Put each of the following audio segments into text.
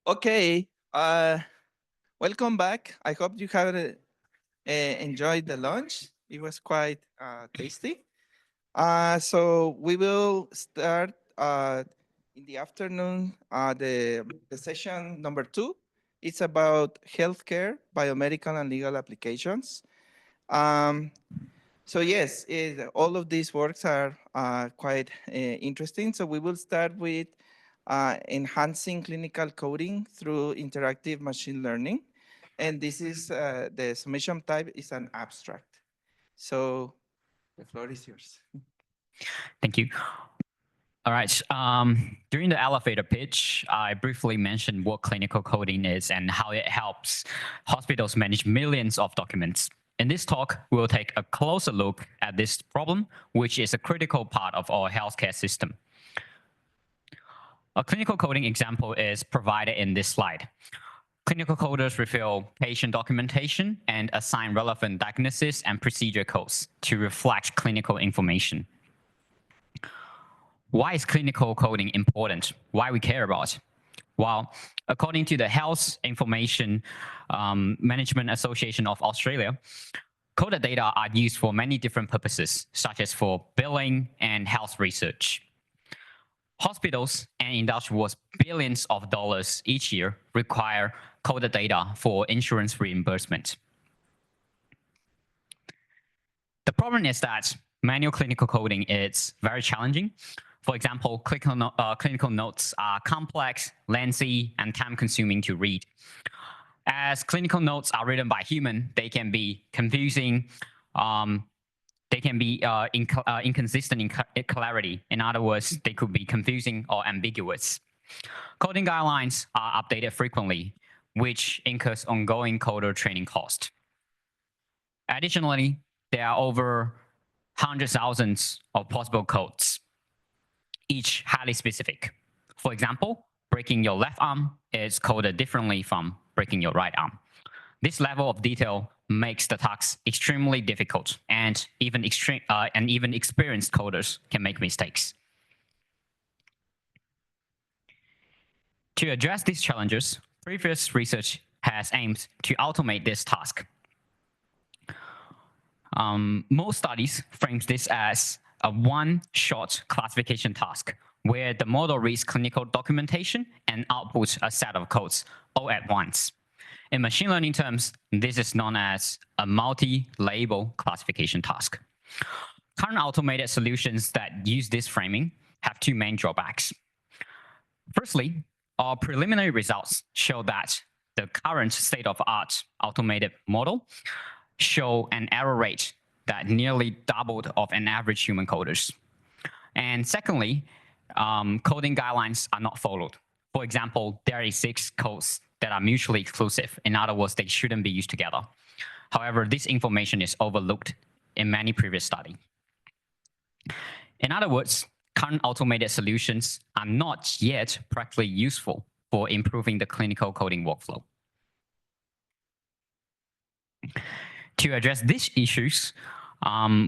Okay, welcome back. I hope you have enjoyed the lunch. It was quite tasty. So we will start in the afternoon. The session number 2. It's about healthcare, biomedical, and legal applications. Um, so yes, all of these works are quite interesting. So we will start with enhancing clinical coding through interactive machine learning. And this is the submission type is an abstract. So the floor is yours. Thank you. All right. During the elevator pitch, I briefly mentioned what clinical coding is and how it helps hospitals manage millions of documents. In this talk, we'll take a closer look at this problem, which is a critical part of our healthcare system. A clinical coding example is provided in this slide. Clinical coders refill patient documentation and assign relevant diagnosis and procedure codes to reflect clinical information. Why is clinical coding important? Why we care about? Well, according to the Health Information Management Association of Australia, coded data are used for many different purposes, such as for billing and health research. Hospitals and industry worth billions of dollars each year require coded data for insurance reimbursement. The problem is that manual clinical coding is very challenging. For example, clinical notes are complex, lengthy, and time-consuming to read. As clinical notes are written by human, they can be confusing. They can be inconsistent in clarity. In other words, they could be confusing or ambiguous. Coding guidelines are updated frequently, which incurs ongoing coder training cost. Additionally, there are over 100,000 of possible codes, each highly specific. For example, breaking your left arm is coded differently from breaking your right arm. This level of detail makes the task extremely difficult, and even experienced coders can make mistakes. To address these challenges, previous research has aimed to automate this task. Most studies frames this as a one-shot classification task where the model reads clinical documentation and outputs a set of codes all at once. In machine learning terms, this is known as a multi-label classification task. Current automated solutions that use this framing have two main drawbacks. Firstly, our preliminary results show that the current state-of-art automated model show an error rate that nearly doubled of an average human coders. And secondly, coding guidelines are not followed. For example, there are 6 codes that are mutually exclusive. In other words, they shouldn't be used together. However, this information is overlooked in many previous studies. In other words, current automated solutions are not yet practically useful for improving the clinical coding workflow. To address these issues,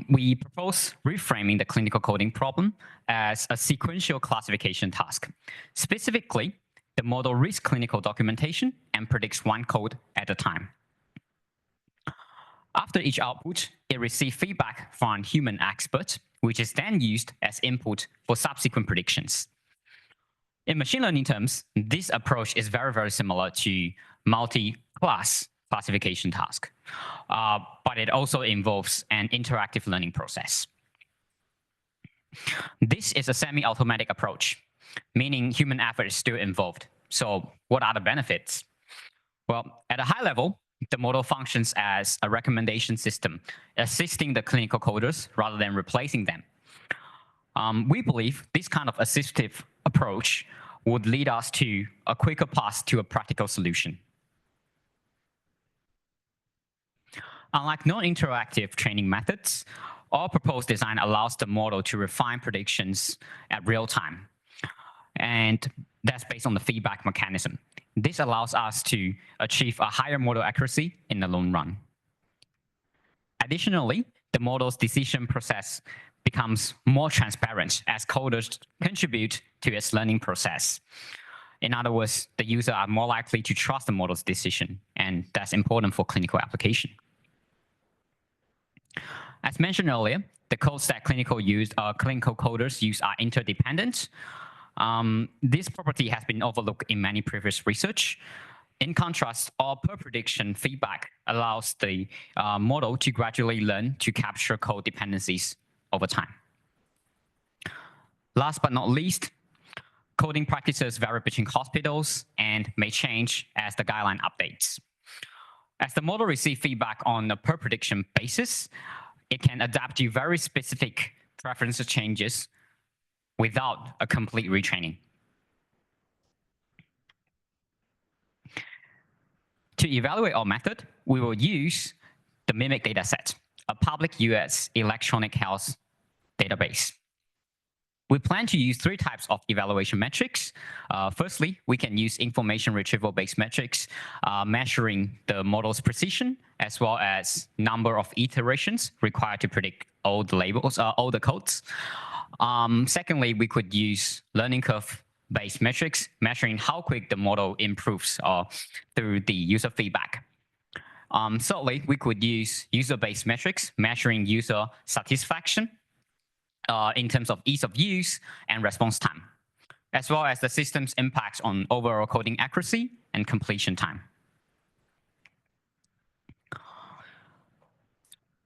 we propose reframing the clinical coding problem as a sequential classification task. Specifically, the model reads clinical documentation and predicts one code at a time. After each output, it receives feedback from a human expert, which is then used as input for subsequent predictions. In machine learning terms, this approach is very, very similar to multi-class classification task, but it also involves an interactive learning process. This is a semi-automatic approach, meaning human effort is still involved. So what are the benefits? Well, at a high level, the model functions as a recommendation system, assisting the clinical coders rather than replacing them. We believe this kind of assistive approach would lead us to a quicker path to a practical solution. Unlike non-interactive training methods, our proposed design allows the model to refine predictions at real time. And that's based on the feedback mechanism. This allows us to achieve a higher model accuracy in the long run. Additionally, the model's decision process becomes more transparent as coders contribute to its learning process. In other words, the user are more likely to trust the model's decision, and that's important for clinical application. As mentioned earlier, the codes that clinical coders use are interdependent. This property has been overlooked in many previous research. In contrast, all per prediction feedback allows the model to gradually learn to capture code dependencies over time. Last but not least, coding practices vary between hospitals and may change as the guideline updates. As the model receives feedback on a per prediction basis, it can adapt to very specific preference changes without a complete retraining. To evaluate our method, we will use the MIMIC dataset, a public US electronic health database. We plan to use 3 types of evaluation metrics. Firstly, we can use information retrieval-based metrics, measuring the model's precision, as well as number of iterations required to predict all the labels, all the codes. Secondly, we could use learning curve-based metrics, measuring how quick the model improves through the user feedback. Thirdly, we could use user-based metrics, measuring user satisfaction, in terms of ease of use and response time, as well as the system's impacts on overall coding accuracy and completion time.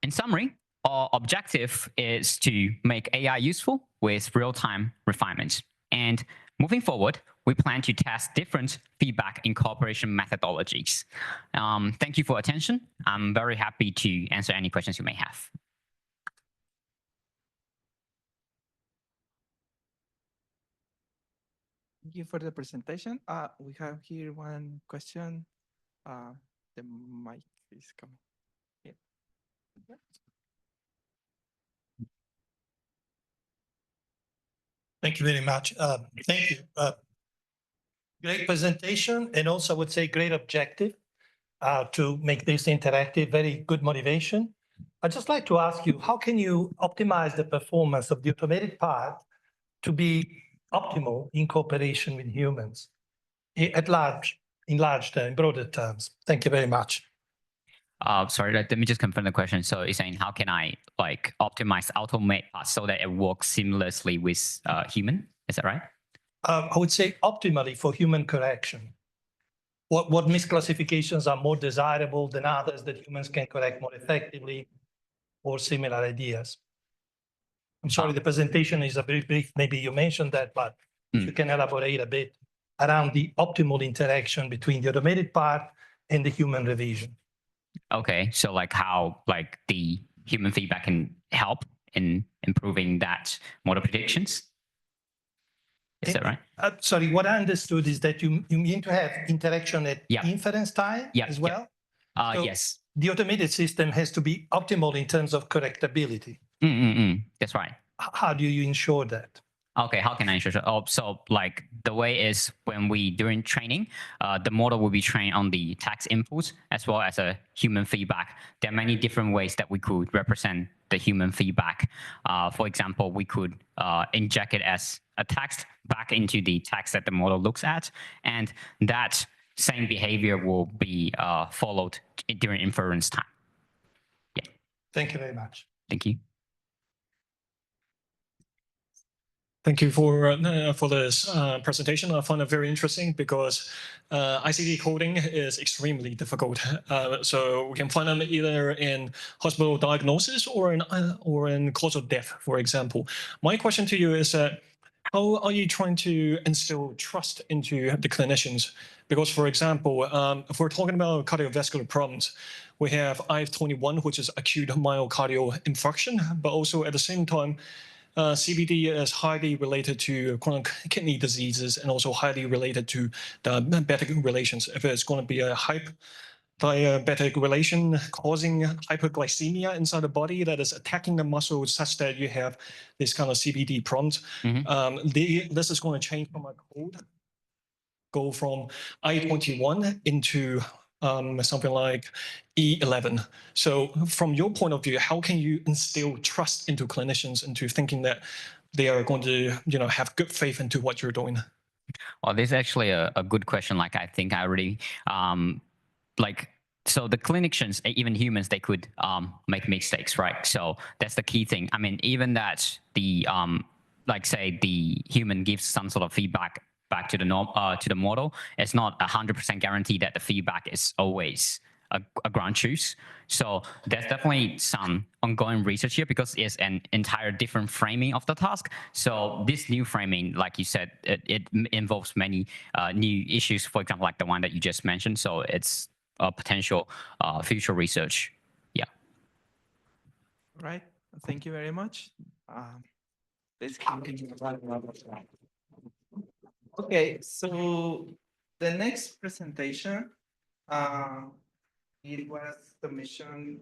In summary, our objective is to make AI useful with real-time refinements. And moving forward, we plan to test different feedback incorporation methodologies. Thank you for attention. I'm very happy to answer any questions you may have. Thank you for the presentation. We have here one question. The mic is coming. Yeah. Thank you very much. Thank you. Great presentation, and also I would say great objective to make this interactive, very good motivation. I'd just like to ask you, how can you optimize the performance of the automated part to be optimal in cooperation with humans at large, in broader terms? Thank you very much. Sorry, let me just confirm the question. So you're saying, how can I optimize automate parts so that it works seamlessly with human? Is that right? I would say optimally for human correction. What misclassifications are more desirable than others that humans can correct more effectively, or similar ideas? I'm sorry, the presentation is a bit brief. Maybe you mentioned that, but if you can elaborate a bit around the optimal interaction between the automated part and the human revision. Okay, so how the human feedback can help in improving that model predictions? Is that right? Sorry, what I understood is that you mean to have interaction at inference time as well? So yes. The automated system has to be optimal in terms of correctability. That's right. How do you ensure that? Okay, how can I ensure that? Oh, so the way is when during training, the model will be trained on the text inputs as well as a human feedback. There are many different ways that we could represent the human feedback. For example, we could inject it as a text back into the text that the model looks at, and that same behavior will be followed during inference time. Yeah. Thank you very much. Thank you. Thank you for this presentation. I find it very interesting because ICD coding is extremely difficult. So we can find them either in hospital diagnosis or in cause of death, for example. My question to you is how are you trying to instill trust into the clinicians? Because, for example, if we're talking about cardiovascular problems, we have IF21, which is acute myocardial infarction, but also at the same time, CVD is highly related to chronic kidney diseases and also highly related to diabetic relations. If it's going to be a diabetic relation causing hyperglycemia inside the body that is attacking the muscles such that you have this kind of CVD problems, this is going to change from a code, go from I21 into something like E11. So from your point of view, how can you instill trust into clinicians into thinking that they are going to, have good faith into what you're doing? Well, this is actually a good question. Like, I think I already, so the clinicians, even humans, they could make mistakes, right? So that's the key thing. I mean, even that the, say the human gives some sort of feedback back to the model, it's not 100% guarantee that the feedback is always a ground truth. So there's definitely some ongoing research here because it's an entire different framing of the task. So this new framing, like you said, it involves many new issues, for example, like the one that you just mentioned. So it's a potential future research. Yeah. Right. Thank you very much. Let's continue. Okay, so the next presentation, it was submission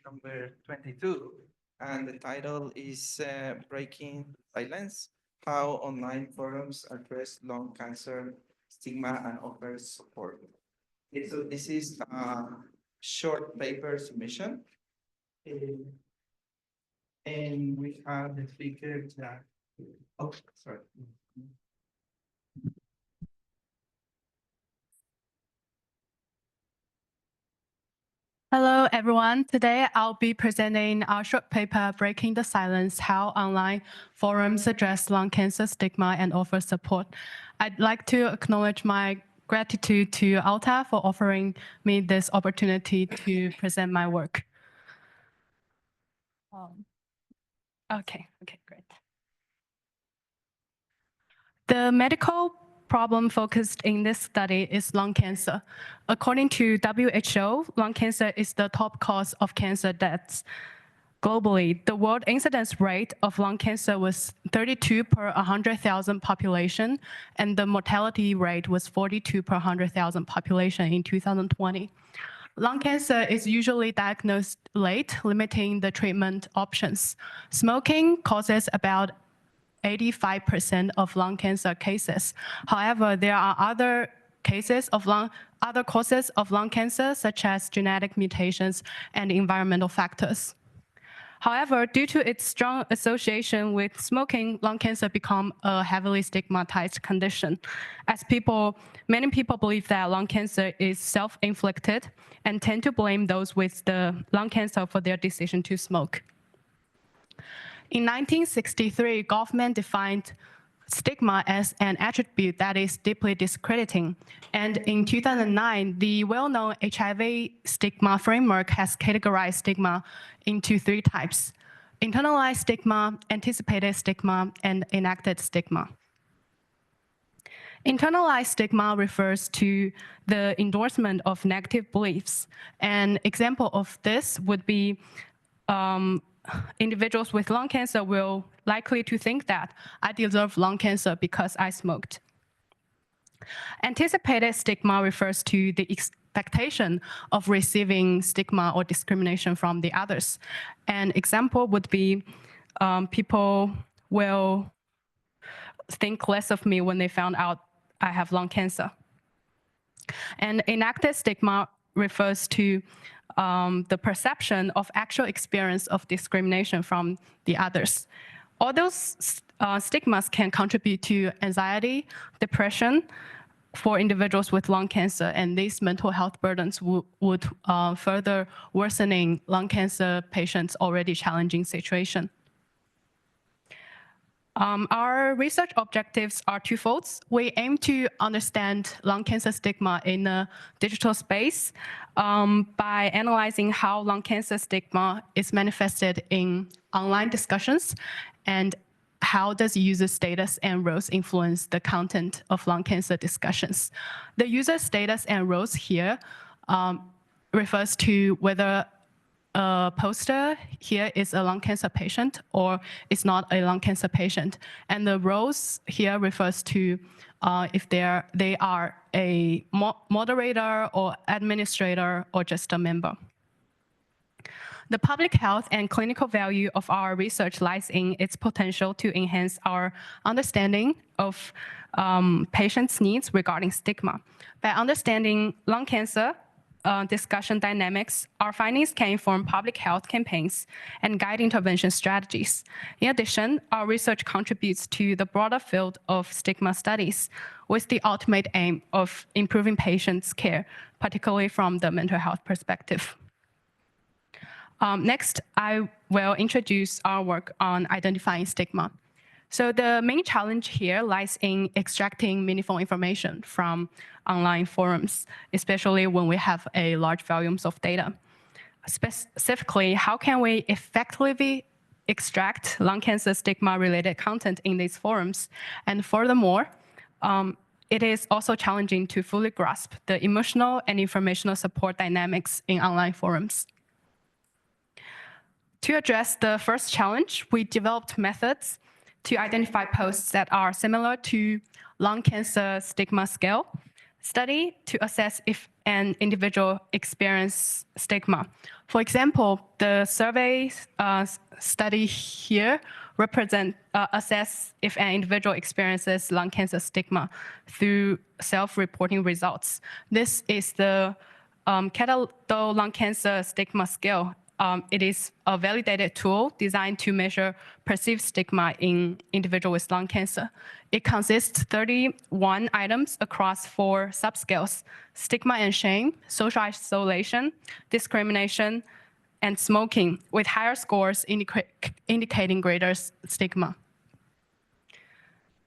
number 22, and the title is Breaking Silence, How Online Forums Address Lung Cancer Stigma and Offer Support. Okay, so this is a short paper submission. And we have the speaker that, oh, sorry. Hello, everyone. Today, I'll be presenting our short paper, Breaking the Silence, How Online Forums Address Lung Cancer Stigma and Offer Support. I'd like to acknowledge my gratitude to ALTA for offering me this opportunity to present my work. Okay, great. The medical problem focused in this study is lung cancer. According to WHO, lung cancer is the top cause of cancer deaths. Globally, the world incidence rate of lung cancer was 32 per 100,000 population, and the mortality rate was 42 per 100,000 population in 2020. Lung cancer is usually diagnosed late, limiting the treatment options. Smoking causes about 85% of lung cancer cases. However, there are other causes of lung cancer, such as genetic mutations and environmental factors. However, due to its strong association with smoking, lung cancer become a heavily stigmatized condition, as many people believe that lung cancer is self-inflicted and tend to blame those with the lung cancer for their decision to smoke. In 1963, Goffman defined stigma as an attribute that is deeply discrediting. And in 2009, the well-known HIV stigma framework has categorized stigma into 3 types: internalized stigma, anticipated stigma, and enacted stigma. Internalized stigma refers to the endorsement of negative beliefs. An example of this would be individuals with lung cancer will likely to think that I deserve lung cancer because I smoked. Anticipated stigma refers to the expectation of receiving stigma or discrimination from the others. An example would be people will think less of me when they found out I have lung cancer. And enacted stigma refers to the perception of actual experience of discrimination from the others. All those stigmas can contribute to anxiety, depression for individuals with lung cancer, and these mental health burdens would further worsening lung cancer patients' already challenging situation. Our research objectives are twofold. We aim to understand lung cancer stigma in a digital space by analyzing how lung cancer stigma is manifested in online discussions and how does user status and roles influence the content of lung cancer discussions. The user status and roles here refers to whether a poster here is a lung cancer patient or is not a lung cancer patient. And the roles here refers to if they are a moderator or administrator or just a member. The public health and clinical value of our research lies in its potential to enhance our understanding of patients' needs regarding stigma. By understanding lung cancer, discussion dynamics, our findings can inform public health campaigns and guide intervention strategies. In addition, our research contributes to the broader field of stigma studies with the ultimate aim of improving patients' care, particularly from the mental health perspective. Next, I will introduce our work on identifying stigma. So the main challenge here lies in extracting meaningful information from online forums, especially when we have a large volumes of data. Specifically, how can we effectively extract lung cancer stigma-related content in these forums? And furthermore, it is also challenging to fully grasp the emotional and informational support dynamics in online forums. To address the first challenge, we developed methods to identify posts that are similar to lung cancer stigma scale study to assess if an individual experiences stigma. For example, the survey study here assess if an individual experiences lung cancer stigma through self-reporting results. This is the Catalog Lung Cancer Stigma Scale. It is a validated tool designed to measure perceived stigma in individuals with lung cancer. It consists 31 items across 4 subscales: stigma and shame, social isolation, discrimination, and smoking, with higher scores indicating greater stigma.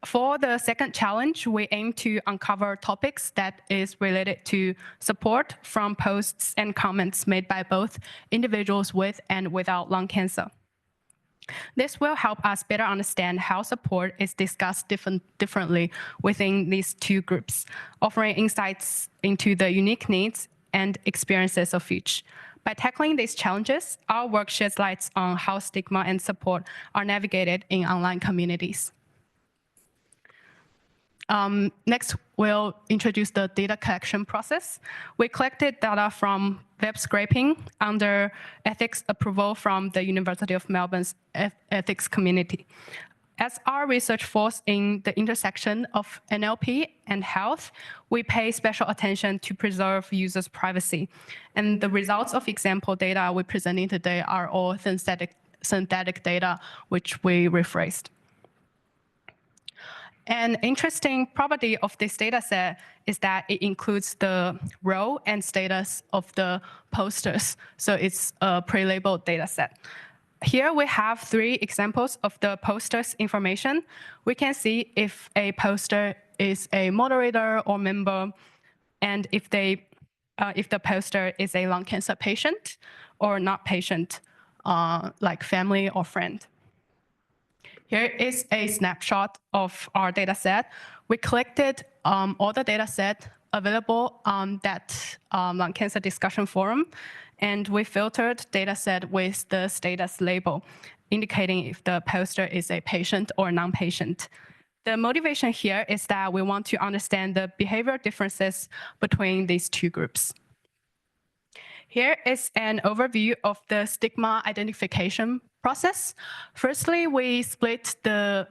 For the second challenge, we aim to uncover topics that is related to support from posts and comments made by both individuals with and without lung cancer. This will help us better understand how support is discussed differently within these two groups, offering insights into the unique needs and experiences of each. By tackling these challenges, our work sheds light on how stigma and support are navigated in online communities. Next, we'll introduce the data collection process. We collected data from web scraping under ethics approval from the University of Melbourne's ethics community. As our research falls in the intersection of NLP and health, we pay special attention to preserve users' privacy. And the results of example data we're presenting today are all synthetic data, which we rephrased. An interesting property of this data set is that it includes the role and status of the posters. So it's a pre-labeled data set. Here we have 3 examples of the posters information. We can see if a poster is a moderator or member, and if the poster is a lung cancer patient or not patient, like family or friend. Here is a snapshot of our data set. We collected all the data set available on that lung cancer discussion forum, and we filtered data set with the status label, indicating if the poster is a patient or non-patient. The motivation here is that we want to understand the behavior differences between these two groups. Here is an overview of the stigma identification process. Firstly, we split the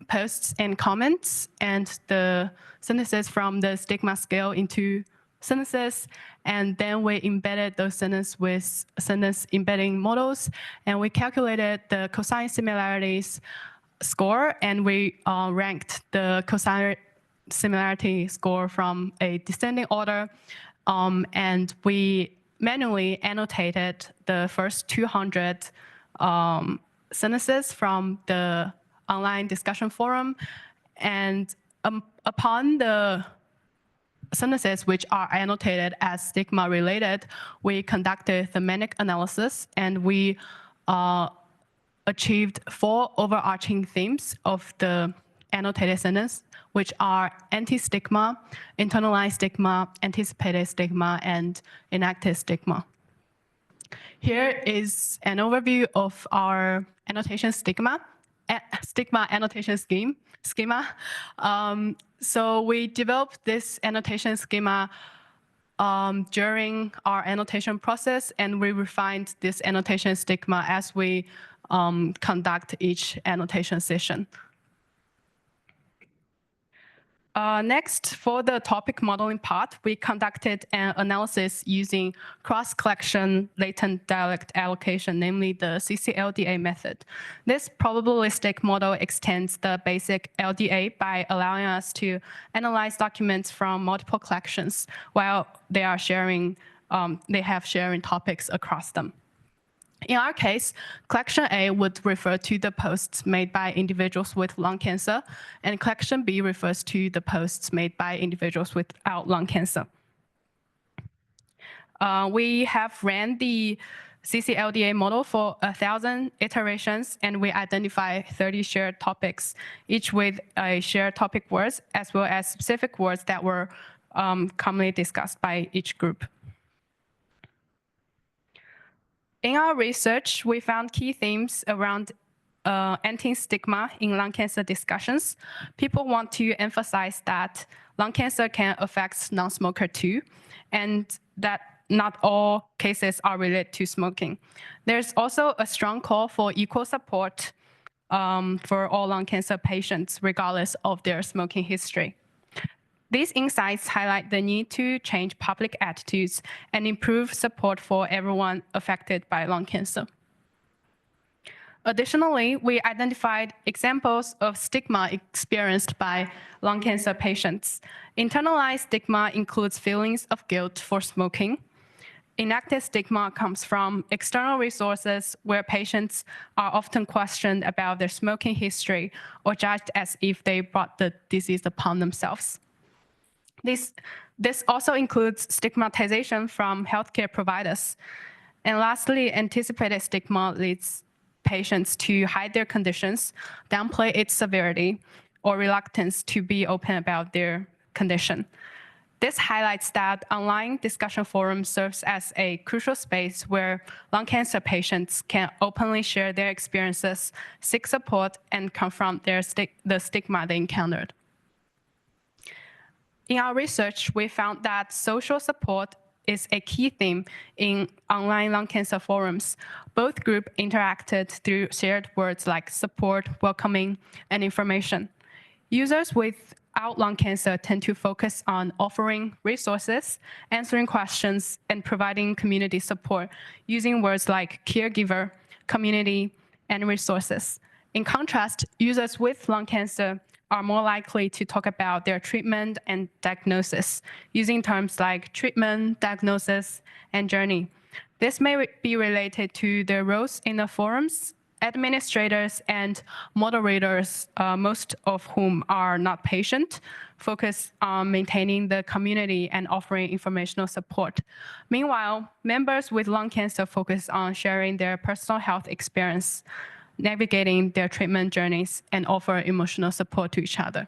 posts and comments and the sentences from the stigma scale into sentences, and then we embedded those sentences with sentence embedding models, and we calculated the cosine similarities score, and we ranked the cosine similarity score from a descending order, and we manually annotated the first 200 sentences from the online discussion forum, and upon the sentences which are annotated as stigma related, we conducted thematic analysis, and we achieved 4 overarching themes of the annotated sentence, which are anti-stigma, internalized stigma, anticipated stigma, and enacted stigma. Here is an overview of our annotation stigma annotation schema. So we developed this annotation schema during our annotation process, and we refined this annotation stigma as we conduct each annotation session. Next, for the topic modeling part, we conducted an analysis using cross-collection latent dialect allocation, namely the CCLDA method. This probabilistic model extends the basic LDA by allowing us to analyze documents from multiple collections while they have sharing topics across them. In our case, collection A would refer to the posts made by individuals with lung cancer, and collection B refers to the posts made by individuals without lung cancer. We have ran the CCLDA model for 1,000 iterations, and we identify 30 shared topics, each with a shared topic words, as well as specific words that were commonly discussed by each group. In our research, we found key themes around anti-stigma in lung cancer discussions. People want to emphasize that lung cancer can affect non-smoker too, and that not all cases are related to smoking. There's also a strong call for equal support for all lung cancer patients, regardless of their smoking history. These insights highlight the need to change public attitudes and improve support for everyone affected by lung cancer. Additionally, we identified examples of stigma experienced by lung cancer patients. Internalized stigma includes feelings of guilt for smoking. Inactive stigma comes from external resources where patients are often questioned about their smoking history or judged as if they brought the disease upon themselves. This also includes stigmatization from healthcare providers. And lastly, anticipated stigma leads patients to hide their conditions, downplay its severity, or reluctance to be open about their condition. This highlights that online discussion forum serves as a crucial space where lung cancer patients can openly share their experiences, seek support, and confront the stigma they encountered. In our research, we found that social support is a key theme in online lung cancer forums. Both groups interacted through shared words like support, welcoming, and information. Users without lung cancer tend to focus on offering resources, answering questions, and providing community support using words like caregiver, community, and resources. In contrast, users with lung cancer are more likely to talk about their treatment and diagnosis, using terms like treatment, diagnosis, and journey. This may be related to their roles in the forums. Administrators and moderators, most of whom are not patients, focus on maintaining the community and offering informational support. Meanwhile, members with lung cancer focus on sharing their personal health experience, navigating their treatment journeys, and offer emotional support to each other.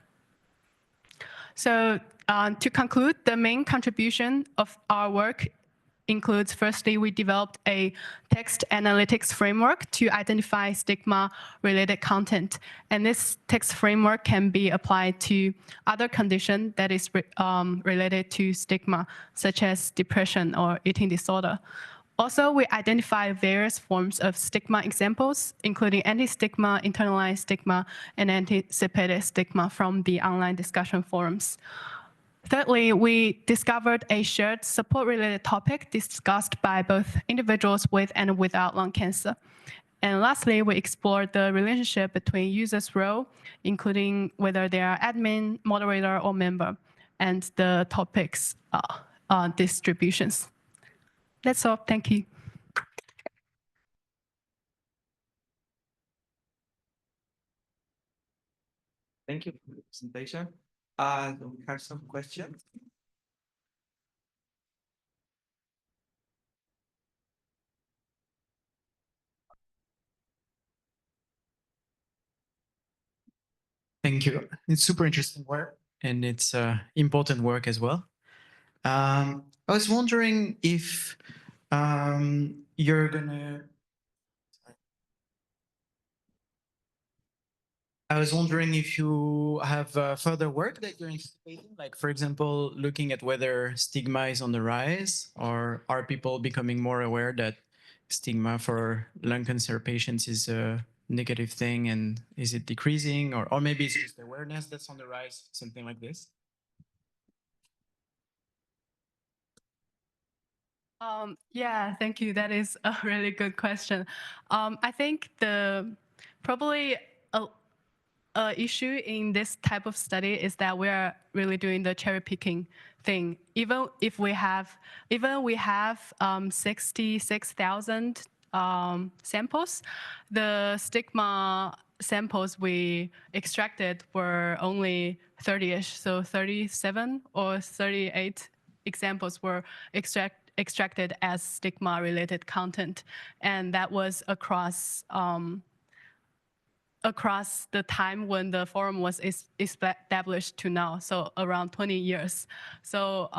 So to conclude, the main contribution of our work includes, firstly, we developed a text analytics framework to identify stigma-related content. And this text framework can be applied to other conditions that is related to stigma, such as depression or eating disorder. Also, we identify various forms of stigma examples, including anti-stigma, internalized stigma, and anticipated stigma from the online discussion forums. Thirdly, we discovered a shared support-related topic discussed by both individuals with and without lung cancer. And lastly, we explored the relationship between users' role, including whether they are admin, moderator, or member, and the topics distributions. That's all. Thank you. Thank you for the presentation. Do we have some questions? Thank you. It's super interesting work, and it's important work as well. I was wondering if you're gonna. I was wondering if you have further work that you're anticipating, like, for example, looking at whether stigma is on the rise, or are people becoming more aware that stigma for lung cancer patients is a negative thing, and is it decreasing, or maybe it's just awareness that's on the rise, something like this? Yeah, thank you. That is a really good question. I think probably a issue in this type of study is that we are really doing the cherry picking thing. Even we have 66,000 samples, the stigma samples we extracted were only 30-ish, so 37 or 38 examples were extracted as stigma-related content, and that was across the time when the forum was established to now, so around 20 years. So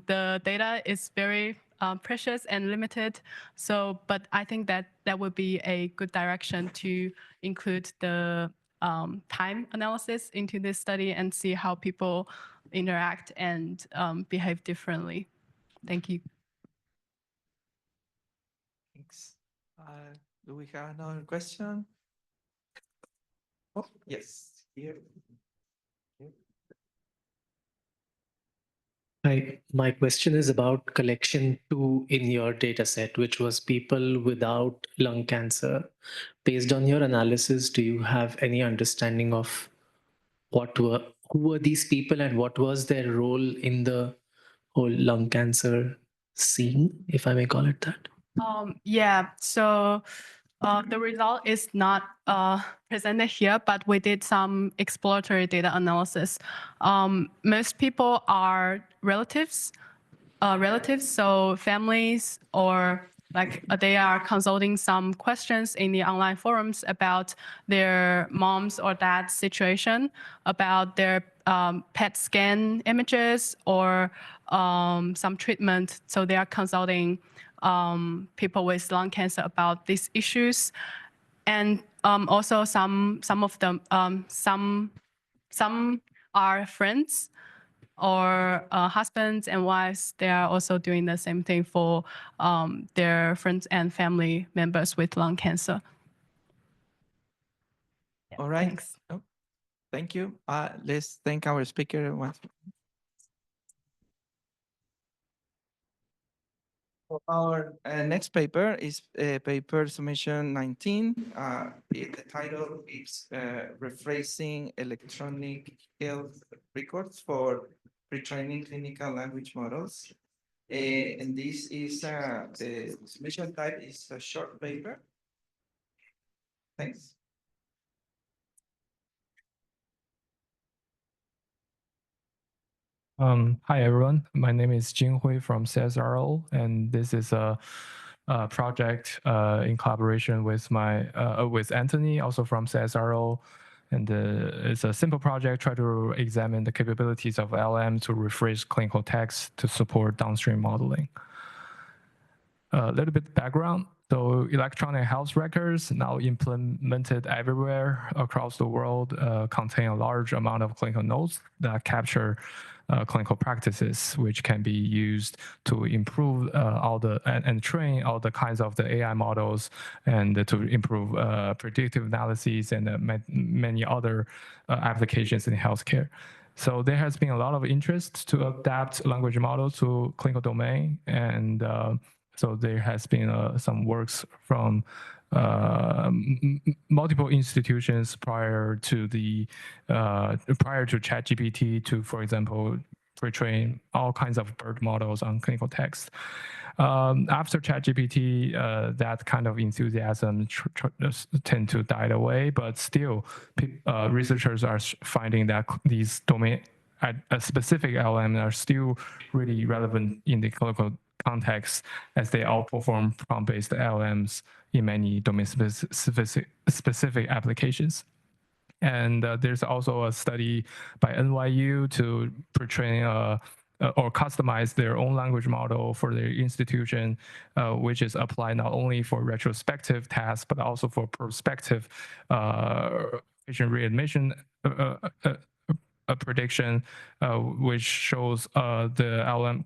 the data is very precious and limited. So, but I think that would be a good direction to include the time analysis into this study and see how people interact and behave differently. Thank you. Thanks. Do we have another question? Oh, yes, here. Hi, my question is about collection 2 in your data set, which was people without lung cancer. Based on your analysis, do you have any understanding of who were these people and what was their role in the whole lung cancer scene, if I may call it that? Yeah, so the result is not presented here, but we did some exploratory data analysis. Most people are relatives, so families or like they are consulting some questions in the online forums about their mom's or dad's situation, about their PET scan images or some treatment. So they are consulting people with lung cancer about these issues, and also some of them some are friends or husbands and wives. They are also doing the same thing for their friends and family members with lung cancer. All right. Thanks. Oh, thank you. Let's thank our speaker once. Our next paper is paper submission 19. The title is Rephrasing Electronic Health Records for Pretraining Clinical Language Models. And this is the submission type is a short paper. Thanks. Hi everyone, my name is Jinghui from CSRO, and this is a project in collaboration with with Anthony, also from CSRO, and it's a simple project try to examine the capabilities of LM to rephrase clinical text to support downstream modeling. A little bit background. So electronic health records now implemented everywhere across the world contain a large amount of clinical notes that capture clinical practices, which can be used to improve and train all the kinds of the AI models and to improve predictive analyses and many other applications in healthcare. So there has been a lot of interest to adapt language models to clinical domain, and so there has been some works from multiple institutions prior to ChatGPT to, for example, pretrain all kinds of BERT models on clinical text. After ChatGPT, that kind of enthusiasm tend to die away, but still, researchers are finding that these domain specific LM are still really relevant in the clinical context as they outperform prompt-based LMs in many domain-specific applications. And there's also a study by NYU to portray or customize their own language model for their institution, which is applied not only for retrospective tasks, but also for prospective patient readmission prediction, which shows the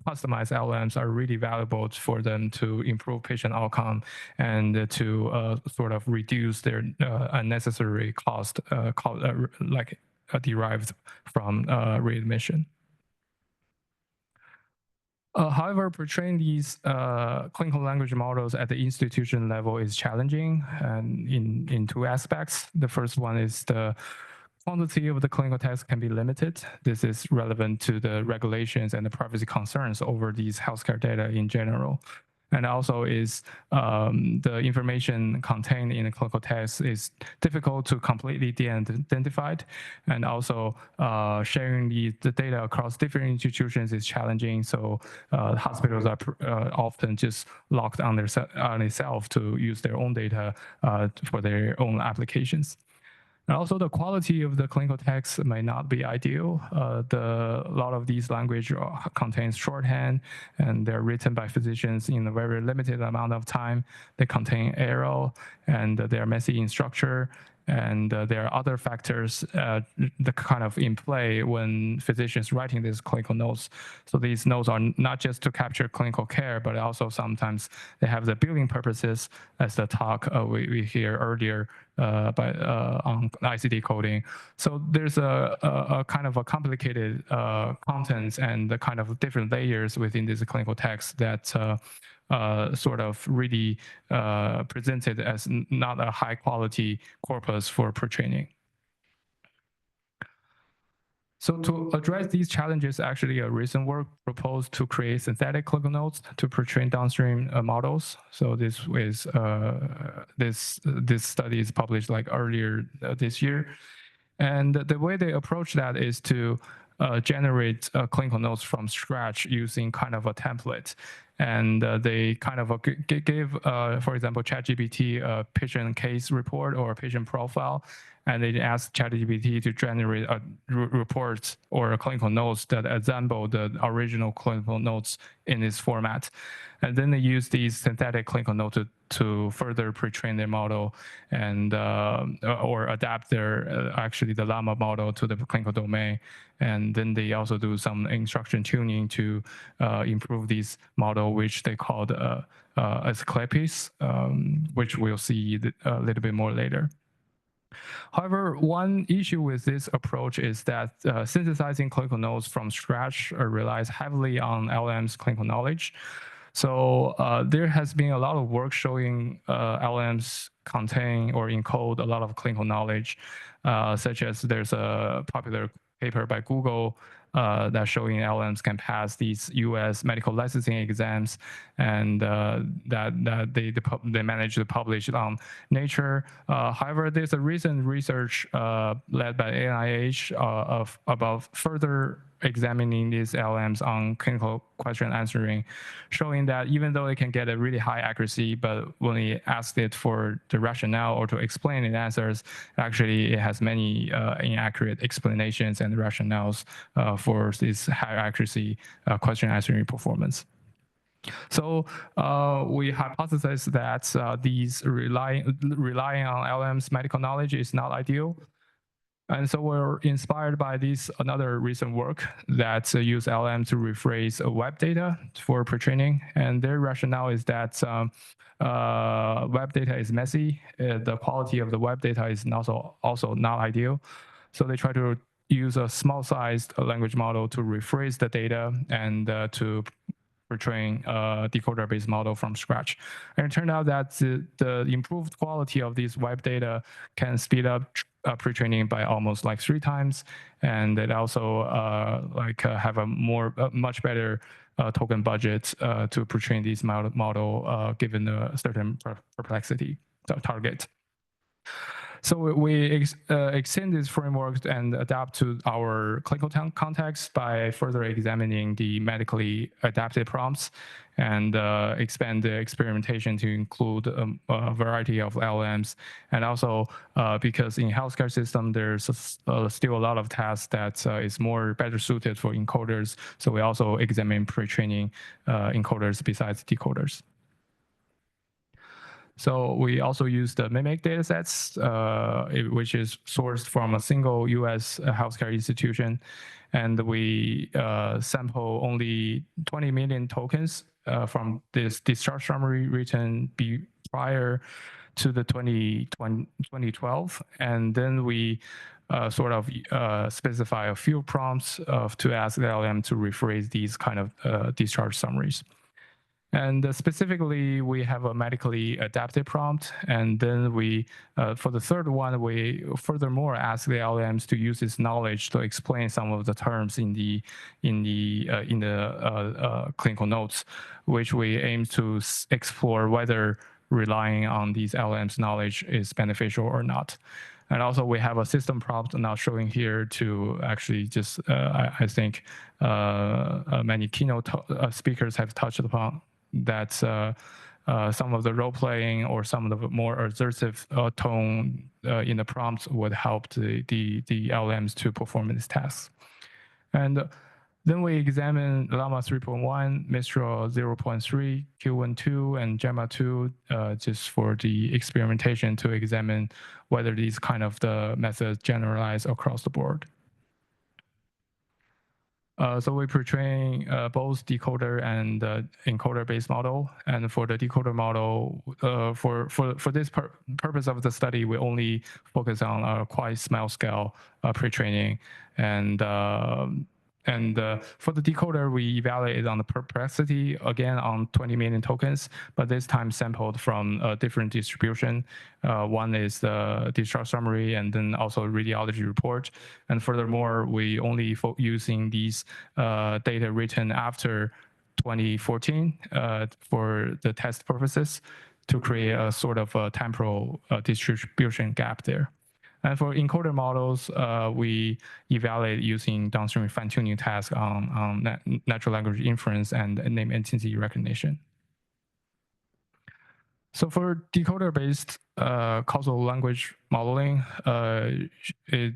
customized LMs are really valuable for them to improve patient outcome and to sort of reduce their unnecessary cost, derived from readmission. However, portraying these clinical language models at the institution level is challenging, and in two aspects. The first one is the quantity of the clinical text can be limited. This is relevant to the regulations and the privacy concerns over these healthcare data in general. And also is the information contained in the clinical text is difficult to completely de-identified. And also sharing the data across different institutions is challenging. So hospitals are often just locked on themselves to use their own data for their own applications. And also the quality of the clinical text may not be ideal. A lot of these language contains shorthand, and they're written by physicians in a very limited amount of time. They contain error, and they're messy in structure. And there are other factors that kind of in play when physicians writing these clinical notes. So these notes are not just to capture clinical care, but also sometimes they have the billing purposes, as the talk we hear earlier on ICD coding. So there's a kind of a complicated contents and the kind of different layers within this clinical text that sort of really presented as not a high quality corpus for pre-training. So to address these challenges, actually a recent work proposed to create synthetic clinical notes to pre-train downstream models. So this is this study is published like earlier this year. And the way they approach that is to generate clinical notes from scratch using kind of a template. And they kind of give, for example, ChatGPT a patient case report or a patient profile, and they ask ChatGPT to generate a reports or clinical notes that resemble the original clinical notes in this format. And then they use these synthetic clinical notes to further pre-train their model and or adapt their actually the llama model to the clinical domain. And then they also do some instruction tuning to improve this model, which they called Asclepius, which we'll see a little bit more later. However, one issue with this approach is that synthesizing clinical notes from scratch relies heavily on LLM's clinical knowledge. So there has been a lot of work showing LLMs contain or encode a lot of clinical knowledge, such as there's a popular paper by Google that showing LLMs can pass these U.S. medical licensing exams, and that they managed to publish it on Nature. However, there's a recent research led by NIH about further examining these LLMs on clinical question answering, showing that even though it can get a really high accuracy, but when we asked it for the rationale or to explain its answers, actually it has many inaccurate explanations and rationales for this high accuracy question answering performance. So we hypothesize that these relying on LLM's medical knowledge is not ideal. And so we're inspired by this another recent work that use LLM to rephrase web data for pre-training. And their rationale is that web data is messy. The quality of the web data is also not ideal. So they try to use a small-sized language model to rephrase the data and to pre-train a decoder-based model from scratch. And it turned out that the improved quality of these web data can speed up pre-training by almost like 3 times, and it also have a much better token budget to pre-train these model given a certain perplexity target. So we extend this framework and adapt to our clinical context by further examining the medically adapted prompts and expand the experimentation to include a variety of LLMs. And also because in healthcare system, there's still a lot of tasks that is better suited for encoders. So we also examine pre-training encoders besides decoders. So we also use the MIMIC datasets, which is sourced from a single US healthcare institution. And we sample only 20 million tokens from this discharge summary written prior to the 2012, and then we sort of specify a few prompts to ask the LLM to rephrase these kind of discharge summaries. And specifically, we have a medically adapted prompt. And then we, for the third one, we furthermore ask the LLMs to use its knowledge to explain some of the terms in the clinical notes, which we aim to explore whether relying on these LLMs' knowledge is beneficial or not. And also we have a system prompt now showing here to actually just, I think many keynote speakers have touched upon that some of the role playing or some of the more assertive tone in the prompts would help the LLMs to perform these tasks. And then we examine Llama 3.1, Mistral 0.3, Q12, and Gemma 2 just for the experimentation to examine whether these kind of the methods generalize across the board. So we pre-train both decoder and encoder-based model. And for the decoder model, for this purpose of the study, we only focus on a quite small scale pre-training. And for the decoder, we evaluated on the perplexity, again, on 20 million tokens, but this time sampled from a different distribution. One is the discharge summary, and then also radiology report. And furthermore, we only using these data written after 2014 for the test purposes to create a sort of a temporal distribution gap there. And for encoder models, we evaluate using downstream fine-tuning tasks on natural language inference and name entity recognition. So for decoder-based causal language modeling, it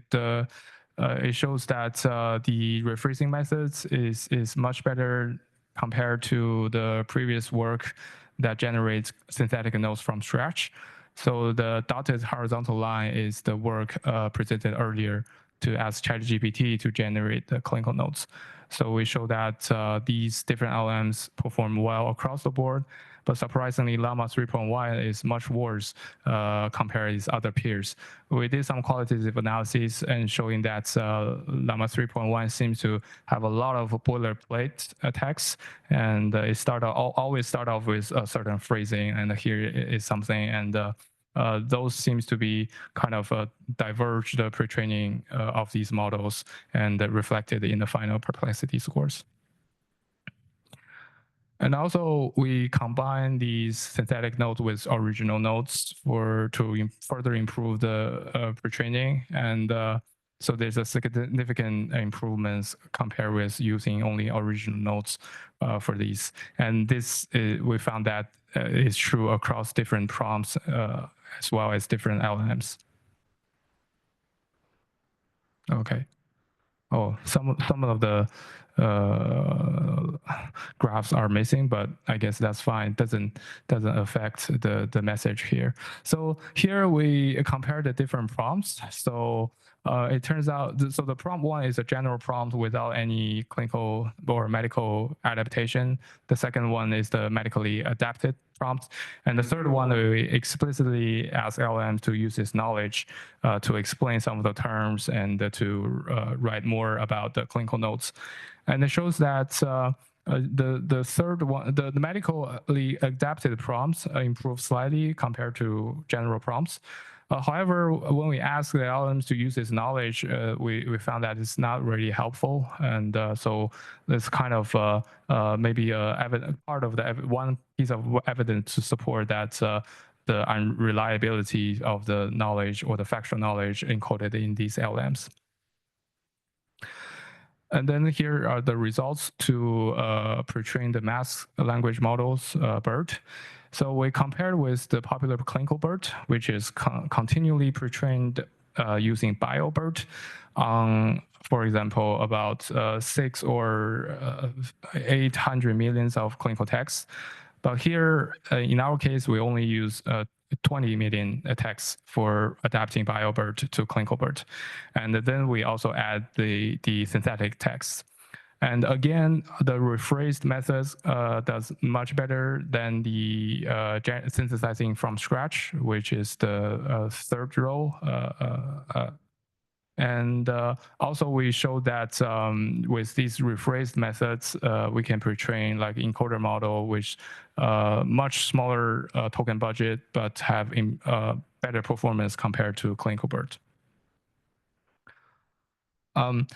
shows that the rephrasing methods is much better compared to the previous work that generates synthetic nodes from scratch. So the dotted horizontal line is the work presented earlier to ask ChatGPT to generate the clinical notes. So we show that these different LLMs perform well across the board, but surprisingly, Llama 3.1 is much worse compared to its other peers. We did some qualitative analysis and showing that Llama 3.1 seems to have a lot of boilerplate text, and it always start off with a certain phrasing, and here is something, and those seems to be kind of diverge the pre-training of these models and reflected in the final perplexity scores. And also, we combine these synthetic nodes with original nodes to further improve the pre-training. And so there's a significant improvements compared with using only original nodes for these. And this, we found that is true across different prompts as well as different LLMs. Okay. Oh, some of the graphs are missing, but I guess that's fine. Doesn't affect the message here. So here we compare the different prompts. So it turns out, so the prompt one is a general prompt without any clinical or medical adaptation. The second one is the medically adapted prompt. And the third one, we explicitly ask LLM to use its knowledge to explain some of the terms and to write more about the clinical notes. And it shows that the third one, the medically adapted prompts improve slightly compared to general prompts. However, when we ask the LLMs to use this knowledge, we found that it's not really helpful. And so it's kind of maybe part of one piece of evidence to support that the unreliability of the knowledge or the factual knowledge encoded in these LLMs. And then here are the results to pre-train the mass language models, BERT. So we compared with the popular clinical BERT, which is continually pre-trained using BioBERT on, for example, about 6 or 800 millions of clinical texts. But here, in our case, we only use 20 million texts for adapting BioBERT to clinical BERT. And then we also add the synthetic text. And again, the rephrased methods does much better than the synthesizing from scratch, which is the third row. And also we showed that with these rephrased methods, we can pre-train like encoder model, which much smaller token budget, but have better performance compared to clinical BERT.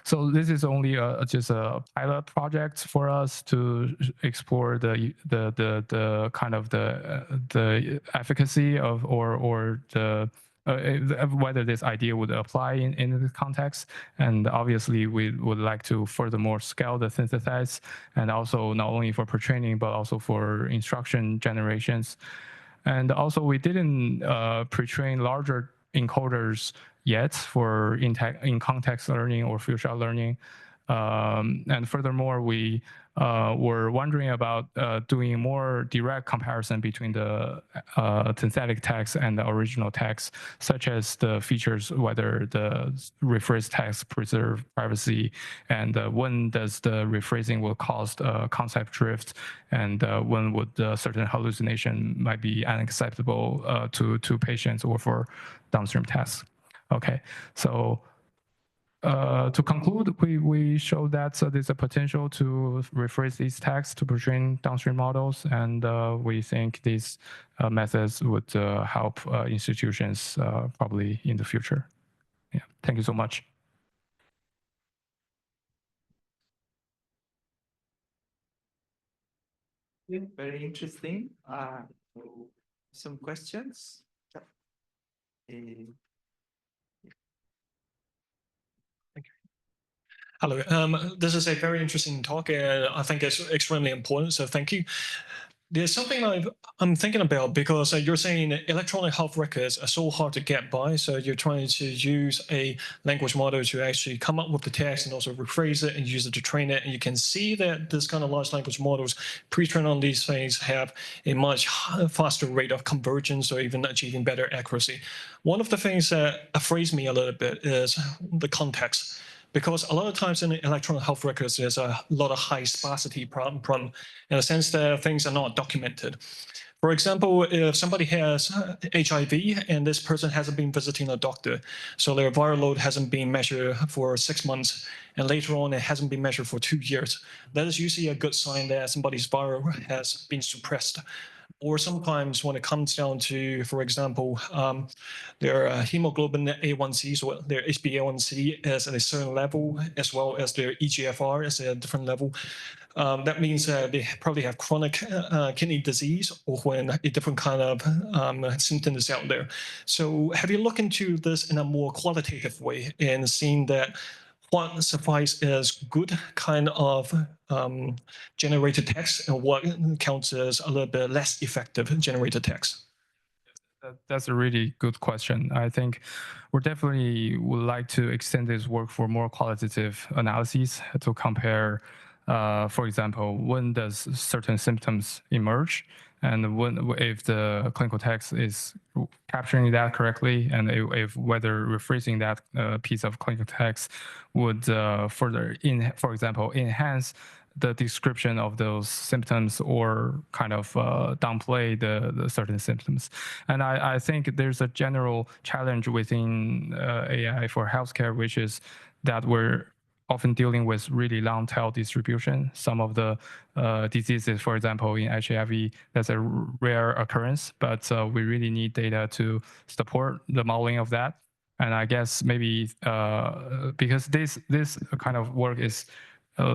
So this is only just a pilot project for us to explore the kind of the efficacy of or the whether this idea would apply in this context. And obviously, we would like to furthermore scale the synthesize, and also not only for pre-training but also for instruction generations. And also, we didn't pre-train larger encoders yet for in-context learning or field-shot learning. And furthermore, we were wondering about doing more direct comparison between the synthetic text and the original text, such as the features, whether the rephrased text preserve privacy, and when does the rephrasing will cause concept drift, and when would certain hallucination might be unacceptable to patients or for downstream tasks. Okay, so to conclude, we showed that there's a potential to rephrase these texts to pre-train downstream models, and we think these methods would help institutions probably in the future. Yeah, thank you so much. Very interesting. Some questions? Hello. This is a very interesting talk. I think it's extremely important, so thank you. There's something I'm thinking about, because you're saying electronic health records are so hard to get by, so you're trying to use a language model to actually come up with the text and also rephrase it and use it to train it. And you can see that this kind of large language models pre-trained on these things have a much faster rate of convergence or even achieving better accuracy. One of the things that afrays me a little bit is the context. Because a lot of times in electronic health records, there's a lot of high sparsity problem in the sense that things are not documented. For example, if somebody has HIV and this person hasn't been visiting a doctor, so their viral load hasn't been measured for 6 months, and later on it hasn't been measured for 2 years, that is usually a good sign that somebody's viral has been suppressed. Or sometimes when it comes down to, for example, their hemoglobin A1C, so their HbA1c is at a certain level, as well as their eGFR is at a different level. That means they probably have chronic kidney disease, or when a different kind of symptom is out there. So have you looked into this in a more qualitative way and seen that what suffice as good kind of generated text and what counts as a little bit less effective generated text? That's a really good question. I think we definitely would like to extend this work for more qualitative analyses to compare, for example, when does certain symptoms emerge, and if the clinical text is capturing that correctly, and if whether rephrasing that piece of clinical text would further, for example, enhance the description of those symptoms or kind of downplay the certain symptoms. And I think there's a general challenge within AI for healthcare, which is that we're often dealing with really long tail distribution. Some of the diseases, for example, in HIV, that's a rare occurrence, but we really need data to support the modeling of that. And I guess maybe because this kind of work is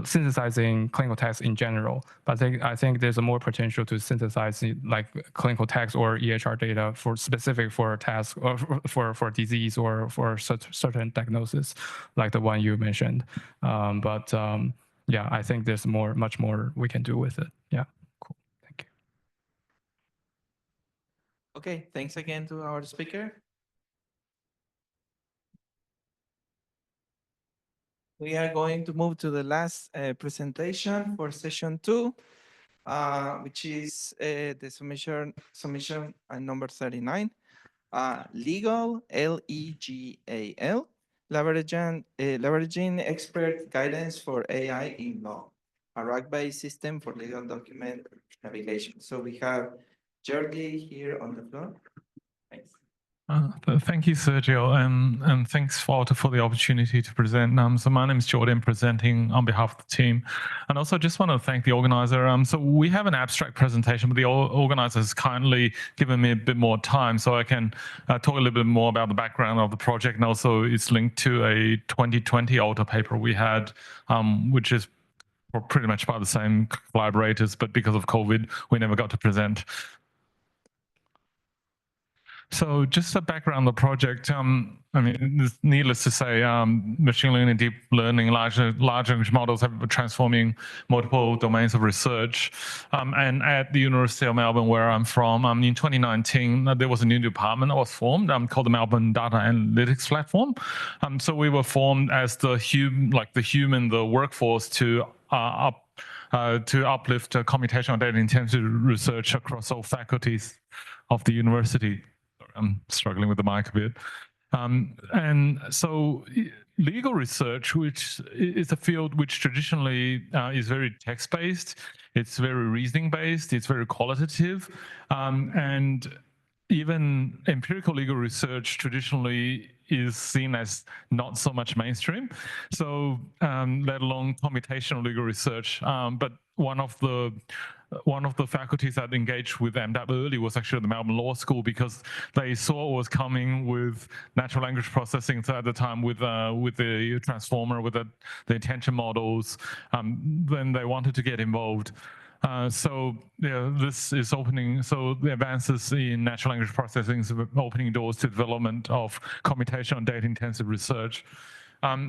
synthesizing clinical text in general, but I think there's a more potential to synthesize like clinical text or EHR data for specific for a task or for disease or for certain diagnosis, like the one you mentioned. Yeah, I think there's much more we can do with it. Yeah, cool. Thank you. Okay, thanks again to our speaker. We are going to move to the last presentation for session 2, which is the submission number 39, L.E.G.A.L, leveraging expert guidance for AI in law, a RAG-based system for legal document navigation. So we have Jordi here on the floor. Thanks. Thank you, Sergio, and thanks for the opportunity to present. So my name is Jordan, presenting on behalf of the team, and also just want to thank the organizer. So we have an abstract presentation, but the organizer has kindly given me a bit more time, so I can talk a little bit more about the background of the project, and also it's linked to a 2020 ALTA paper we had, which is pretty much by the same collaborators, but because of COVID, we never got to present. So just a background on the project, I mean, needless to say, machine learning, deep learning, large language models have been transforming multiple domains of research. And at the University of Melbourne, where I'm from, in 2019, there was a new department that was formed called the Melbourne Data Analytics Platform. So we were formed as the workforce to uplift computational data intensive research across all faculties of the university. I'm struggling with the mic a bit. And so legal research, which is a field which traditionally is very text-based, it's very reasoning-based, it's very qualitative, and even empirical legal research traditionally is seen as not so much mainstream, so let alone computational legal research. But one of the faculties that engaged with them that early was actually the Melbourne Law School, because they saw what was coming with natural language processing. So at the time with the transformer, with the attention models, then they wanted to get involved. So yeah, this is opening. So the advances in natural language processing is opening doors to development of computational data-intensive research.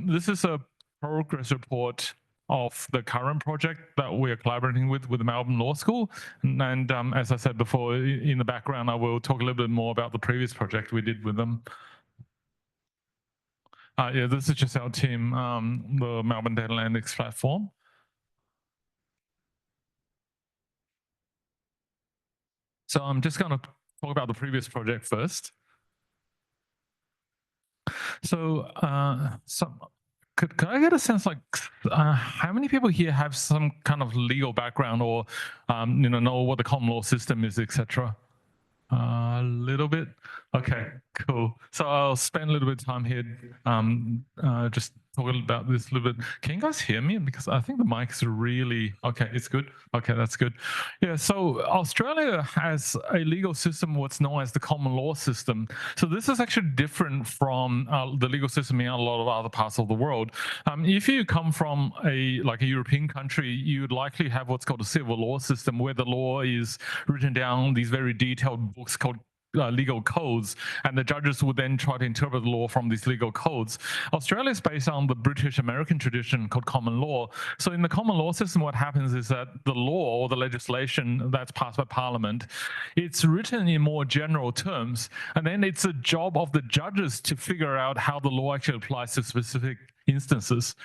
This is a progress report of the current project that we are collaborating with the Melbourne Law School. And as I said before, in the background, I will talk a little bit more about the previous project we did with them. Yeah, this is just our team, the Melbourne Data Analytics Platform. So I'm just going to talk about the previous project first. So, could I get a sense, like, how many people here have some kind of legal background, or know what the common law system is, etc.? A little bit. Okay, cool. So I'll spend a little bit of time here, just talking about this a little bit. Can you guys hear me? Because I think the mic's really okay. It's good. Okay, that's good. Yeah. So Australia has a legal system, what's known as the common law system. So this is actually different from the legal system in a lot of other parts of the world. If you come from a European country, you'd likely have what's called a civil law system, where the law is written down these very detailed books called legal codes, and the judges would then try to interpret the law from these legal codes. Australia is based on the British American tradition called common law. So in the common law system, what happens is that the law or the legislation that's passed by Parliament, it's written in more general terms, and then it's a job of the judges to figure out how the law actually applies to specific instances.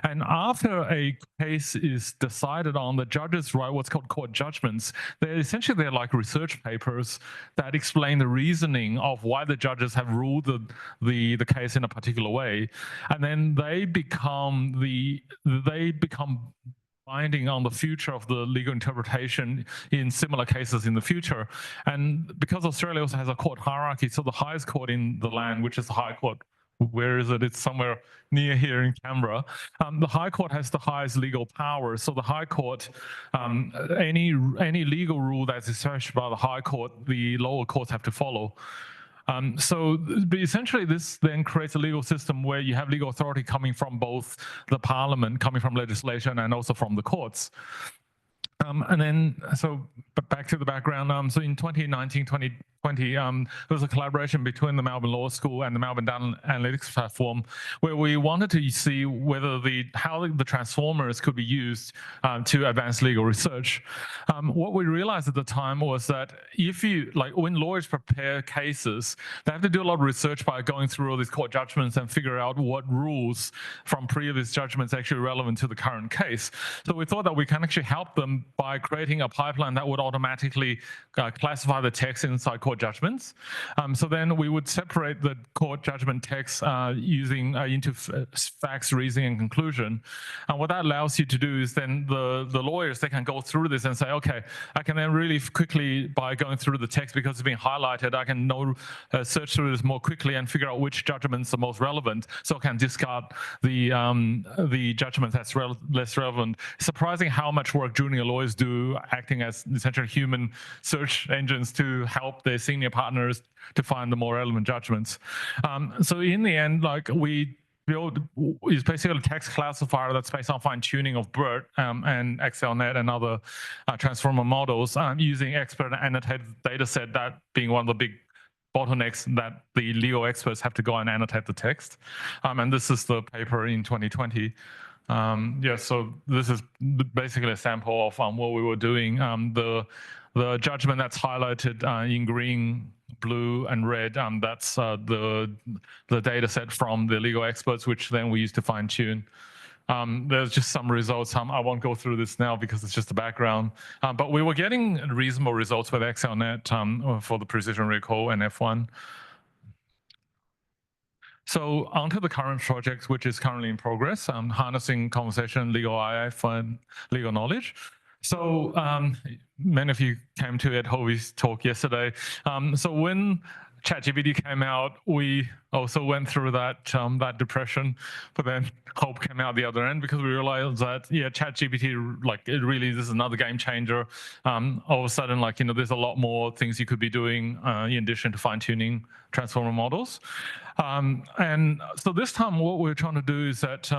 And after a case is decided on, the judges write what's called court judgments. They're like research papers that explain the reasoning of why the judges have ruled the case in a particular way, and then they become binding on the future of the legal interpretation in similar cases in the future. And because Australia also has a court hierarchy, so the highest court in the land, which is the High Court, where is it? It's somewhere near here in Canberra. The High Court has the highest legal power. So the High Court, any legal rule that's established by the High Court, the lower courts have to follow. So essentially, this then creates a legal system where you have legal authority coming from both the Parliament, coming from legislation, and also from the courts. And then, but back to the background. So in 2019, 2020, there was a collaboration between the Melbourne Law School and the Melbourne Data Analytics Platform, where we wanted to see whether how the transformers could be used to advance legal research. What we realized at the time was that when lawyers prepare cases, they have to do a lot of research by going through all these court judgments and figure out what rules from previous judgments are actually relevant to the current case. So we thought that we can actually help them by creating a pipeline that would automatically classify the text inside court court judgments. So then we would separate the court judgment text using into facts, reasoning, and conclusion. And what that allows you to do is then the lawyers, they can go through this and say, okay, I can then really quickly, by going through the text, because it's been highlighted, I can search through this more quickly and figure out which judgments are most relevant, so I can discard the judgment that's less relevant. It's surprising how much work junior lawyers do acting as essentially human search engines to help their senior partners to find the more relevant judgments. So in the end, like we build is basically a text classifier that's based on fine-tuning of BERT and XLNet and other transformer models using expert annotated data set, that being one of the big bottlenecks that the legal experts have to go and annotate the text. And this is the paper in 2020. Yeah, so this is basically a sample of what we were doing. The judgment that's highlighted in green, blue, and red, that's the data set from the legal experts, which then we use to fine tune. There's just some results. I won't go through this now because it's just a background. But we were getting reasonable results with XLNet for the precision recall and F1. So onto the current project, which is currently in progress, harnessing conversation, legal AI for legal knowledge. So many of you came to Ed Hovey's talk yesterday. So when ChatGPT came out, we also went through that depression, but then hope came out the other end, because we realized that, yeah, ChatGPT, like, it really is another game changer. All of a sudden, like, there's a lot more things you could be doing in addition to fine-tuning transformer models. And so this time what we're trying to do is that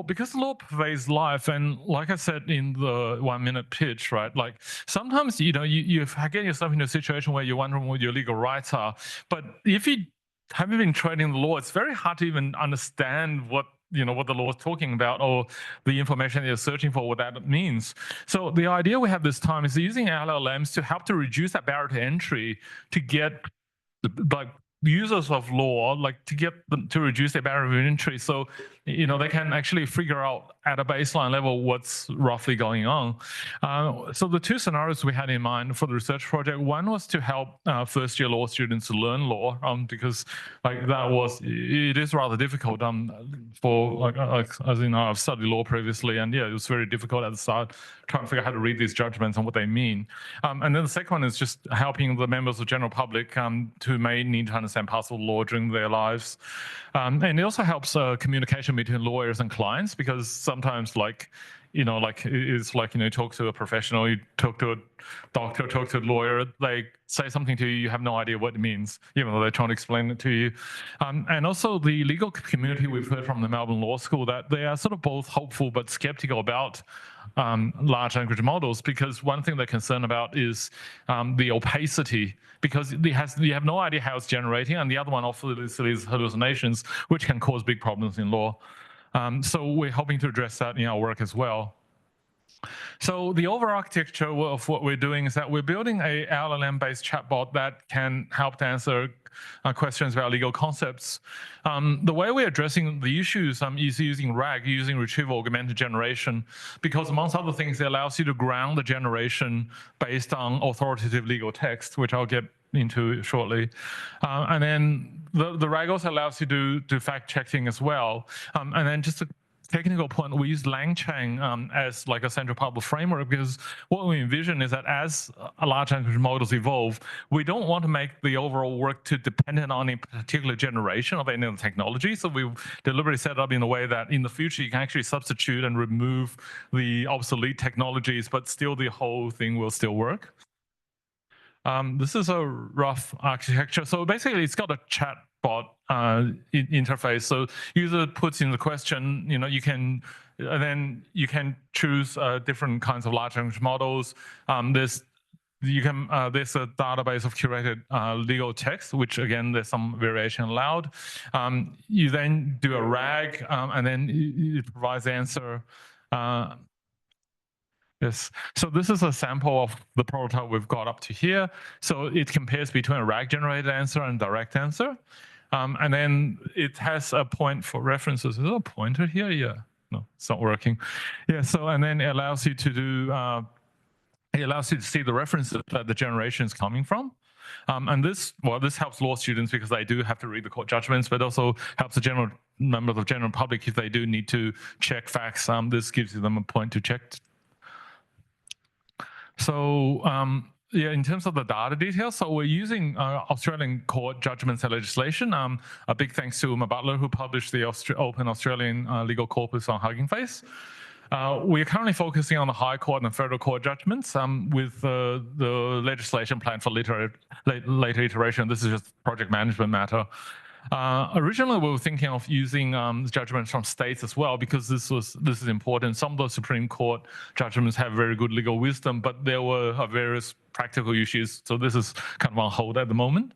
because law pervades life, and like I said in the 1-minute pitch, right, like sometimes you get yourself in a situation where you're wondering what your legal rights are, but if you haven't been training the law, it's very hard to even understand what the law is talking about, or the information that you're searching for, what that means. So the idea we have this time is using LLMs to help to reduce that barrier to entry, to get like users of law, like to get them to reduce their barrier of entry, so they can actually figure out at a baseline level what's roughly going on. So the two scenarios we had in mind for the research project, one was to help first-year law students to learn law, because like it is rather difficult for like as you know, I've studied law previously, and yeah, it was very difficult at the start trying to figure out how to read these judgments and what they mean. And then the second one is just helping the members of the general public who may need to understand parts of law during their lives. And it also helps communication between lawyers and clients, because sometimes it's like, you talk to a professional, you talk to a doctor, talk to a lawyer, they say something to you, you have no idea what it means, even though they're trying to explain it to you. And also the legal community, we've heard from the Melbourne Law School that they are sort of both hopeful but skeptical about large language models, because one thing they're concerned about is the opacity, because you have no idea how it's generating, and the other one offers these hallucinations, which can cause big problems in law. So we're hoping to address that in our work as well. So the overall architecture of what we're doing is that we're building a LLM-based chatbot that can help to answer questions about legal concepts. The way we're addressing the issues is using RAG, using retrieval augmented generation, because amongst other things, it allows you to ground the generation based on authoritative legal text, which I'll get into shortly. And then the RAG also allows you to do fact checking as well. And then just a technical point, we use LangChain as like a central part of the framework, because what we envision is that as large language models evolve, we don't want to make the overall work too dependent on a particular generation of any of the technology. So we've deliberately set it up in a way that in the future you can actually substitute and remove the obsolete technologies, but still the whole thing will still work. This is a rough architecture. So basically, it's got a chatbot interface. So user puts in the question, you can choose different kinds of large language models. There's a database of curated legal text, which again, there's some variation allowed. You then do a RAG, and then it provides the answer. Yes, so this is a sample of the prototype we've got up to here. So it compares between a RAG-generated answer and direct answer. And then it has a point for references. Is there a pointer here? Yeah, no, it's not working. Yeah, so, and then it allows you to do, it allows you to see the references that the generation is coming from. And this helps law students because they do have to read the court judgments, but also helps the general members of the general public if they do need to check facts. This gives them a point to check. So yeah, in terms of the data details, so we're using Australian court judgments and legislation. A big thanks to Uma Butler, who published the Open Australian Legal Corpus on Hugging Face. We are currently focusing on the High Court and Federal Court judgments with the legislation planned for later iteration. This is just project management matter. Originally, we were thinking of using judgments from states as well because this is important. Some of the Supreme Court judgments have very good legal wisdom, but there were various practical issues. So this is kind of on hold at the moment.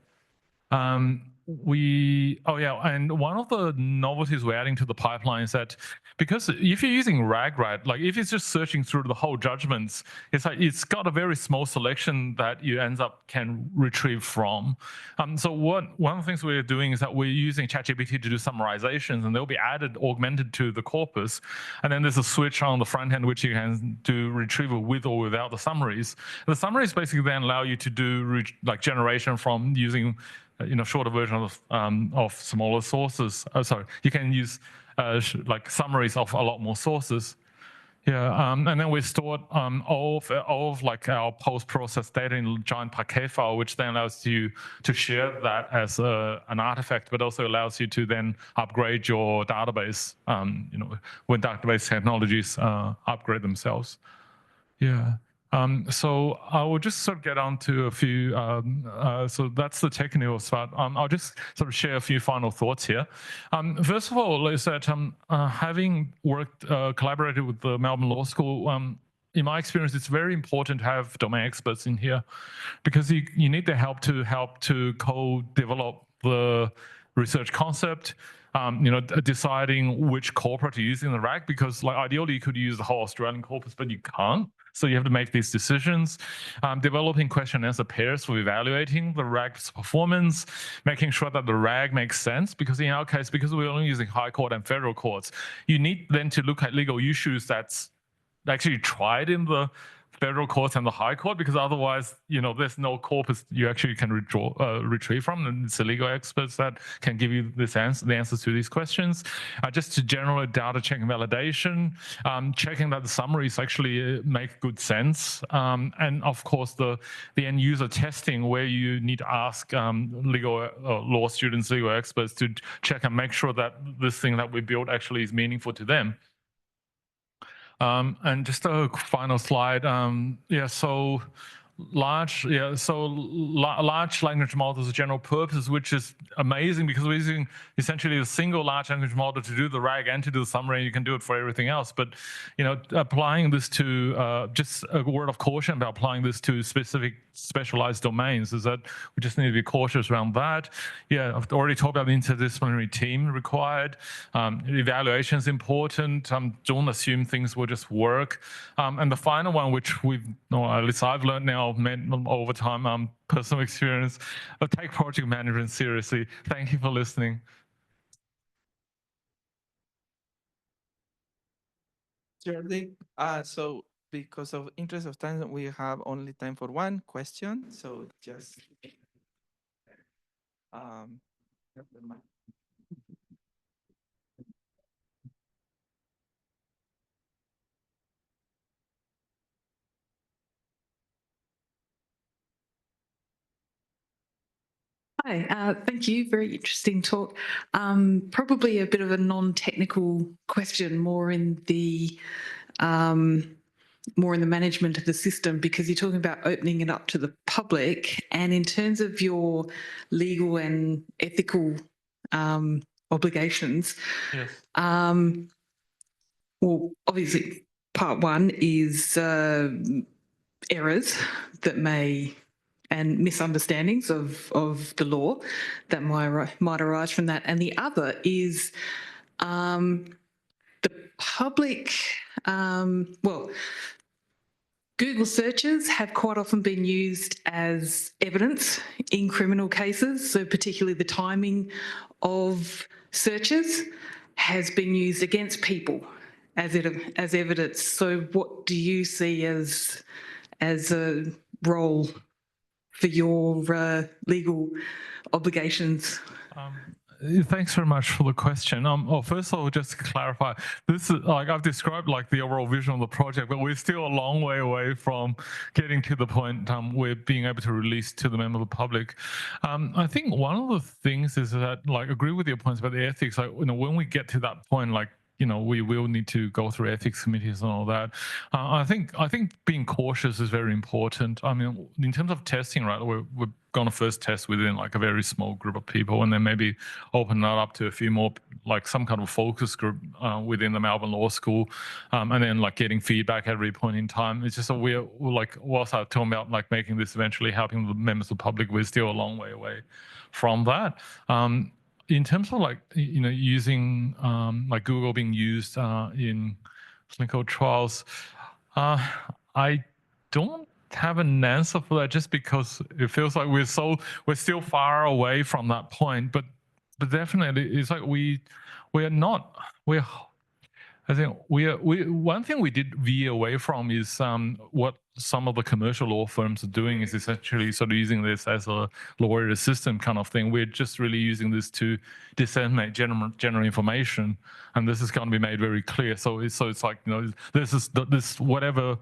And one of the novelties we're adding to the pipeline is that because if you're using RAG, right, like if it's just searching through the whole judgments, it's got a very small selection that you can retrieve from. So one of the things we're doing is that we're using ChatGPT to do summarizations, and they'll be augmented to the corpus. And then there's a switch on the front end which you can do retrieval with or without the summaries. The summaries basically then allow you to do generation from using shorter version of smaller sources. Sorry, you can use summaries of a lot more sources. Yeah, and then we stored all of our post-processed data in a giant Parquet file, which then allows you to share that as an artifact, but also allows you to then upgrade your database. When database technologies upgrade themselves. Yeah. So I will just sort of get on to a few, so that's the technical part. I'll just sort of share a few final thoughts here. First of all, is that having collaborated with the Melbourne Law School, in my experience, it's very important to have domain experts in here because you need their help to co-develop the research concept, deciding which corpora to use in the RAG, because ideally you could use the whole Australian corpus, but you can't. So you have to make these decisions. Developing question and answer pairs for evaluating the RAG's performance, making sure that the RAG makes sense, because in our case, because we're only using High Court and Federal Courts, you need then to look at legal issues that's actually tried in the Federal Court and the High Court, because otherwise, there's no corpus you actually can retrieve from, and it's the legal experts that can give you the answers to these questions. Just to general data check and validation, checking that the summaries actually make good sense, and of course the end user testing, where you need to ask law students, legal experts to check and make sure that this thing that we built actually is meaningful to them. And just a final slide. So large language models are general purpose, which is amazing because we're using essentially a single large language model to do the RAG and to do the summary, and you can do it for everything else. But applying this to just a word of caution about applying this to specialized domains is that we just need to be cautious around that. Yeah, I've already talked about the interdisciplinary team required. Evaluation is important. Don't assume things will just work. And the final one, which at least I've learned now over time, personal experience, take project management seriously. Thank you for listening. Jordi, so because of interest of time, we have only time for one question. So just Hi, thank you. Very interesting talk. Probably a bit of a non-technical question, more in the management of the system, because you're talking about opening it up to the public, and in terms of your legal and ethical obligations. Yes. Well, obviously, part one is errors that may and misunderstandings of the law that might arise from that. And the other is the public, Google searches have quite often been used as evidence in criminal cases. So particularly the timing of searches has been used against people as evidence. So what do you see as a role for your legal obligations? Thanks very much for the question. First of all, just to clarify, this is like I've described like the overall vision of the project, but we're still a long way away from getting to the point where being able to release to the member of the public. I think one of the things is that, like, agree with your points about the ethics. Like, when we get to that point, like, we will need to go through ethics committees and all that. I think being cautious is very important. I mean, in terms of testing, right, we're going to first test within like a very small group of people, and then maybe open that up to a few more, like some kind of focus group within the Melbourne Law School, and then like getting feedback at every point in time. It's just that we're like, whilst I'm talking about like making this eventually helping the members of the public, we're still a long way away from that. In terms of like, using like Google being used in clinical trials, I don't have an answer for that, just because it feels like we're still far away from that point. But definitely, it's like I think one thing we did veer away from is what some of the commercial law firms are doing is essentially sort of using this as a lawyer assistant kind of thing. We're just really using this to disseminate general information, and this is going to be made very clear. So it's like, this whatever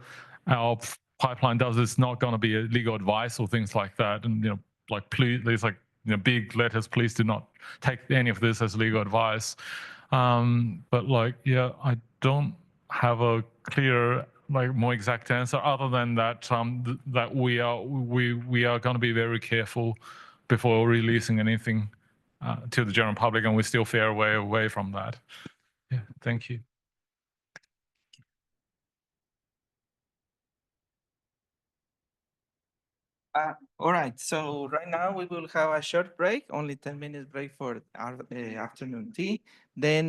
our pipeline does is not going to be a legal advice or things like that. And like, please, there's like big letters, please do not take any of this as legal advice. But like, yeah, I don't have a clear, like, more exact answer other than that that we are going to be very careful before releasing anything to the general public, and we're still fair way away from that. Yeah, thank you. All right, so right now we will have a short break, only 10 minutes break for our afternoon tea. Then